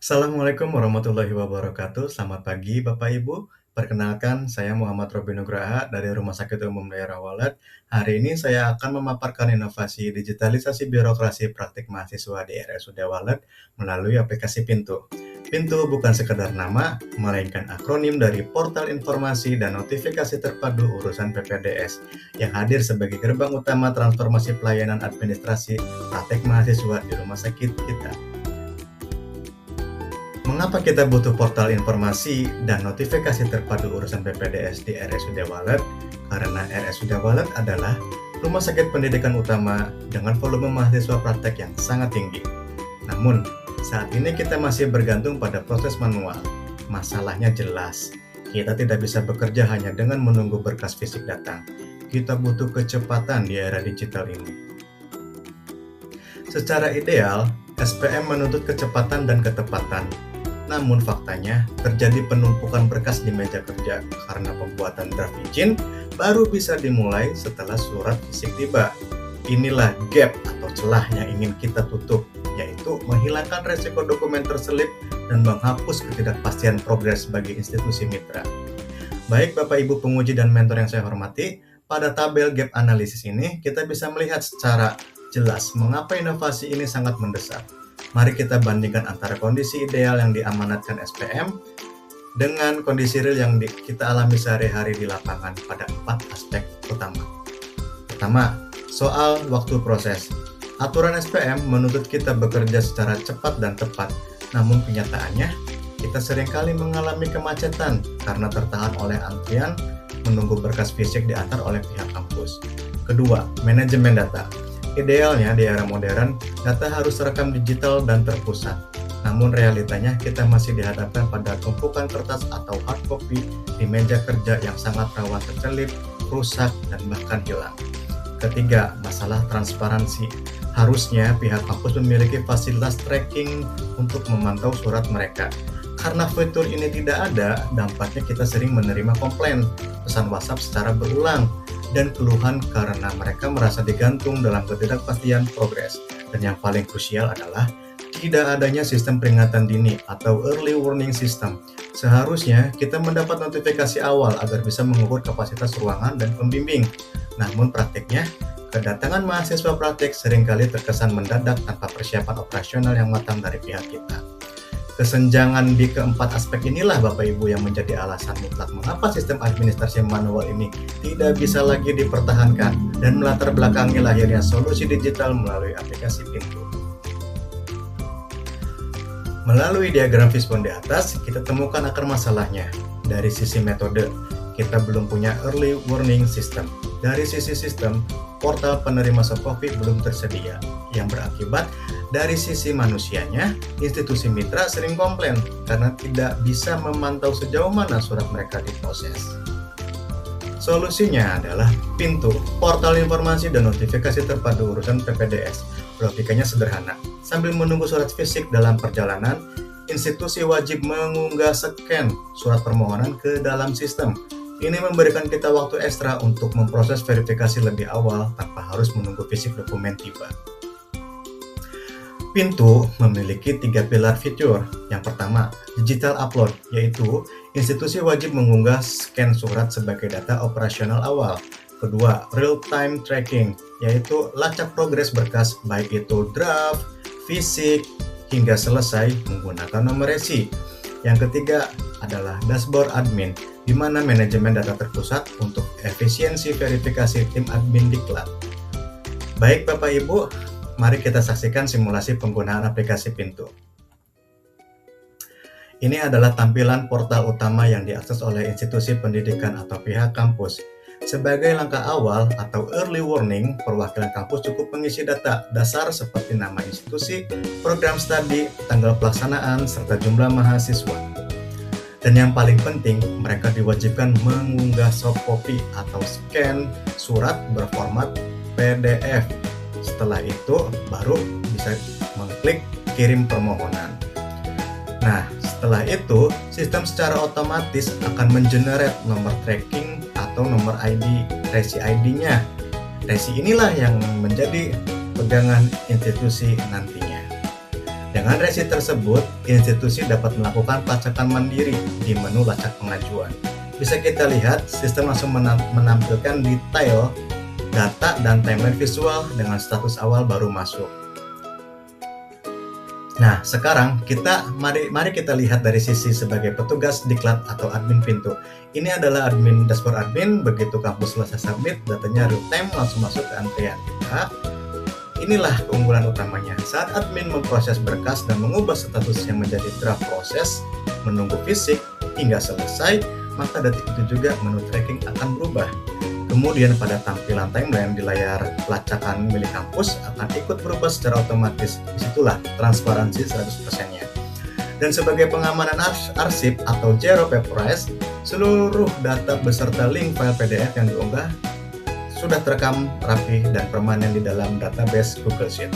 Assalamualaikum warahmatullahi wabarakatuh. Selamat pagi Bapak Ibu. Perkenalkan, saya Muhammad Robi Nugraha dari Rumah Sakit Umum Daerah Walet. Hari ini saya akan memaparkan inovasi digitalisasi birokrasi praktik mahasiswa di RSUD Walet melalui aplikasi Pintu. Pintu bukan sekedar nama, melainkan akronim dari Portal Informasi dan Notifikasi Terpadu Urusan PPDS yang hadir sebagai gerbang utama transformasi pelayanan administrasi praktik mahasiswa di rumah sakit kita. Mengapa kita butuh portal informasi dan notifikasi terpadu urusan PPDS di RSUD Walet? Karena RSUD Walet adalah rumah sakit pendidikan utama dengan volume mahasiswa praktek yang sangat tinggi. Namun, saat ini kita masih bergantung pada proses manual. Masalahnya jelas, kita tidak bisa bekerja hanya dengan menunggu berkas fisik datang. Kita butuh kecepatan di era digital ini. Secara ideal, SPM menuntut kecepatan dan ketepatan. Namun faktanya, terjadi penumpukan berkas di meja kerja karena pembuatan draft izin baru bisa dimulai setelah surat fisik tiba. Inilah gap atau celah yang ingin kita tutup, yaitu menghilangkan resiko dokumen terselip dan menghapus ketidakpastian progres bagi institusi mitra. Baik Bapak Ibu penguji dan mentor yang saya hormati, pada tabel gap analisis ini kita bisa melihat secara jelas mengapa inovasi ini sangat mendesak. Mari kita bandingkan antara kondisi ideal yang diamanatkan SPM dengan kondisi real yang kita alami sehari-hari di lapangan pada 4 aspek utama. Pertama, soal waktu proses. Aturan SPM menuntut kita bekerja secara cepat dan tepat, namun kenyataannya kita seringkali mengalami kemacetan karena tertahan oleh antrian menunggu berkas fisik diantar oleh pihak kampus. Kedua, manajemen data. Idealnya di era modern, data harus terekam digital dan terpusat. Namun realitanya kita masih dihadapkan pada tumpukan kertas atau hard copy di meja kerja yang sangat rawan terselip, rusak, dan bahkan hilang. Ketiga, masalah transparansi. Harusnya pihak kampus memiliki fasilitas tracking untuk memantau surat mereka. Karena fitur ini tidak ada, dampaknya kita sering menerima komplain, pesan WhatsApp secara berulang, dan keluhan karena mereka merasa digantung dalam ketidakpastian progres. Dan yang paling krusial adalah tidak adanya sistem peringatan dini atau early warning system. Seharusnya kita mendapat notifikasi awal agar bisa mengukur kapasitas ruangan dan pembimbing. Namun praktiknya, kedatangan mahasiswa praktik seringkali terkesan mendadak tanpa persiapan operasional yang matang dari pihak kita. Kesenjangan di keempat aspek inilah Bapak Ibu yang menjadi alasan mutlak mengapa sistem administrasi manual ini tidak bisa lagi dipertahankan dan melatar belakangi lahirnya solusi digital melalui aplikasi Pintu. Melalui diagram fishbone di atas, kita temukan akar masalahnya. Dari sisi metode, kita belum punya early warning system. Dari sisi sistem, portal penerima softcopy belum tersedia, yang berakibat dari sisi manusianya, institusi mitra sering komplain karena tidak bisa memantau sejauh mana surat mereka diproses. Solusinya adalah Pintu, portal informasi dan notifikasi terpadu urusan PPDS. Logikanya sederhana. Sambil menunggu surat fisik dalam perjalanan, institusi wajib mengunggah scan surat permohonan ke dalam sistem. Ini memberikan kita waktu ekstra untuk memproses verifikasi lebih awal tanpa harus menunggu fisik dokumen tiba. Pintu memiliki 3 pilar fitur. Yang pertama, digital upload, yaitu institusi wajib mengunggah scan surat sebagai data operasional awal. Kedua, real-time tracking, yaitu lacak progres berkas baik itu draft, fisik, hingga selesai menggunakan nomor resi. Yang ketiga adalah dashboard admin, di mana manajemen data terpusat untuk efisiensi verifikasi tim admin diklat. Baik Bapak Ibu, mari kita saksikan simulasi penggunaan aplikasi Pintu. Ini adalah tampilan portal utama yang diakses oleh institusi pendidikan atau pihak kampus. Sebagai langkah awal atau early warning, perwakilan kampus cukup mengisi data dasar seperti nama institusi, program studi, tanggal pelaksanaan, serta jumlah mahasiswa. Dan yang paling penting, mereka diwajibkan mengunggah soft copy atau scan surat berformat PDF. Setelah itu, baru bisa mengklik kirim permohonan. Nah, setelah itu, sistem secara otomatis akan mengenerate nomor tracking atau nomor ID, resi ID-nya. Resi inilah yang menjadi pegangan institusi nantinya. Dengan resi tersebut, institusi dapat melakukan pelacakan mandiri di menu lacak pengajuan. Bisa kita lihat, sistem langsung menampilkan detail data dan timeline visual dengan status awal baru masuk. Nah, sekarang mari kita lihat dari sisi sebagai petugas diklat atau admin pintu. Ini adalah dashboard admin, begitu kampus selesai submit, datanya real time langsung masuk ke antrian kita. Inilah keunggulan utamanya. Saat admin memproses berkas dan mengubah statusnya menjadi draft proses, menunggu fisik hingga selesai, maka detik itu juga menu tracking akan berubah. Kemudian pada tampilan timeline di layar pelacakan milik kampus akan ikut berubah secara otomatis. Disitulah transparansi 100%-nya. Dan sebagai pengamanan arsip atau zero paperize, seluruh data beserta link file PDF yang diunggah sudah terekam rapi dan permanen di dalam database Google Sheet.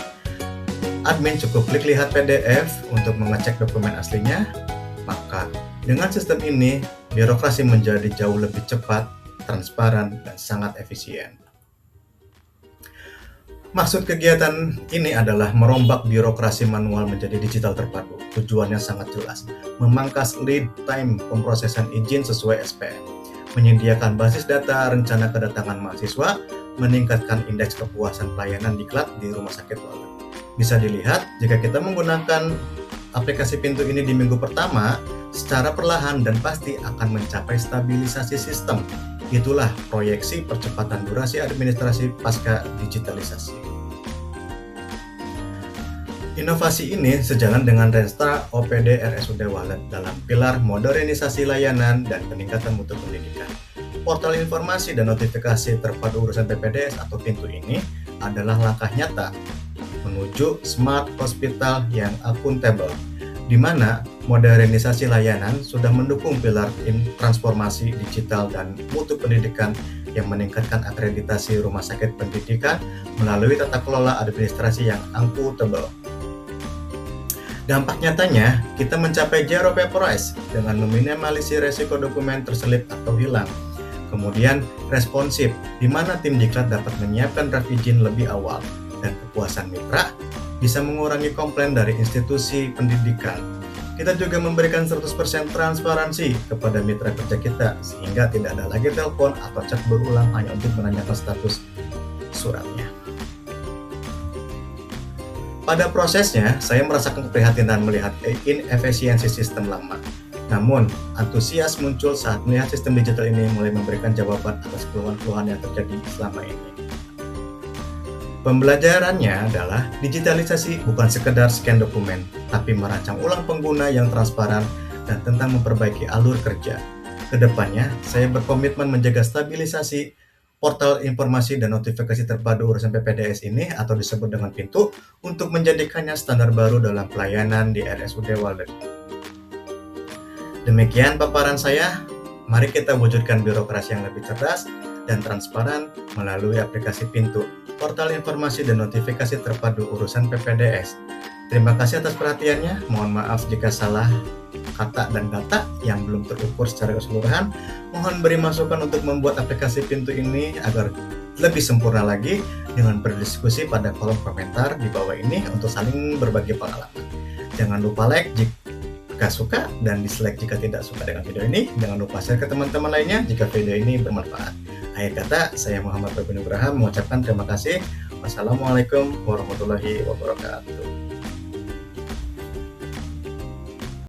Admin cukup klik lihat PDF untuk mengecek dokumen aslinya, maka dengan sistem ini, birokrasi menjadi jauh lebih cepat, transparan, dan sangat efisien. Maksud kegiatan ini adalah merombak birokrasi manual menjadi digital terpadu. Tujuannya sangat jelas, memangkas lead time pemrosesan izin sesuai SPM, menyediakan basis data rencana kedatangan mahasiswa, meningkatkan indeks kepuasan pelayanan diklat di rumah sakit Walet. Bisa dilihat, jika kita menggunakan aplikasi pintu ini di minggu pertama, secara perlahan dan pasti akan mencapai stabilisasi sistem. Itulah proyeksi percepatan durasi administrasi pasca digitalisasi. Inovasi ini sejalan dengan Renstra OPD RSUD Walet dalam pilar modernisasi layanan dan peningkatan mutu pendidikan. Portal informasi dan notifikasi terpadu urusan PPDS atau pintu ini adalah langkah nyata menuju smart hospital yang akuntabel, di mana modernisasi layanan sudah mendukung pilar transformasi digital dan mutu pendidikan yang meningkatkan akreditasi rumah sakit pendidikan melalui tata kelola administrasi yang akuntabel. Dampak nyatanya, kita mencapai zero paperize dengan meminimalisir resiko dokumen terselip atau hilang. Kemudian, responsif, di mana tim diklat dapat menyiapkan draft izin lebih awal, dan kepuasan mitra bisa mengurangi komplain dari institusi pendidikan. Kita juga memberikan 100% transparansi kepada mitra kerja kita, sehingga tidak ada lagi telepon atau chat berulang hanya untuk menanyakan status suratnya. Pada prosesnya, saya merasakan keprihatinan melihat inefisiensi sistem lama. Namun, antusias muncul saat melihat sistem digital ini mulai memberikan jawaban atas keluhan-keluhan yang terjadi selama ini. Pembelajarannya adalah digitalisasi bukan sekedar scan dokumen, tapi merancang ulang pengguna yang transparan dan tentang memperbaiki alur kerja. Kedepannya, saya berkomitmen menjaga stabilisasi portal informasi dan notifikasi terpadu urusan PPDS ini atau disebut dengan pintu untuk menjadikannya standar baru dalam pelayanan di RSUD Walet. Demikian paparan saya, mari kita wujudkan birokrasi yang lebih cerdas dan transparan melalui aplikasi pintu, portal informasi dan notifikasi terpadu urusan PPDS. Terima kasih atas perhatiannya, mohon maaf jika salah kata dan data yang belum terukur secara keseluruhan. Mohon beri masukan untuk membuat aplikasi pintu ini agar lebih sempurna lagi dengan berdiskusi pada kolom komentar di bawah ini untuk saling berbagi pengalaman. Jangan lupa like jika suka dan dislike jika tidak suka dengan video ini. Jangan lupa share ke teman-teman lainnya jika video ini bermanfaat. Akhir kata, saya Muhammad Robin Nugraha mengucapkan terima kasih. Wassalamualaikum warahmatullahi wabarakatuh.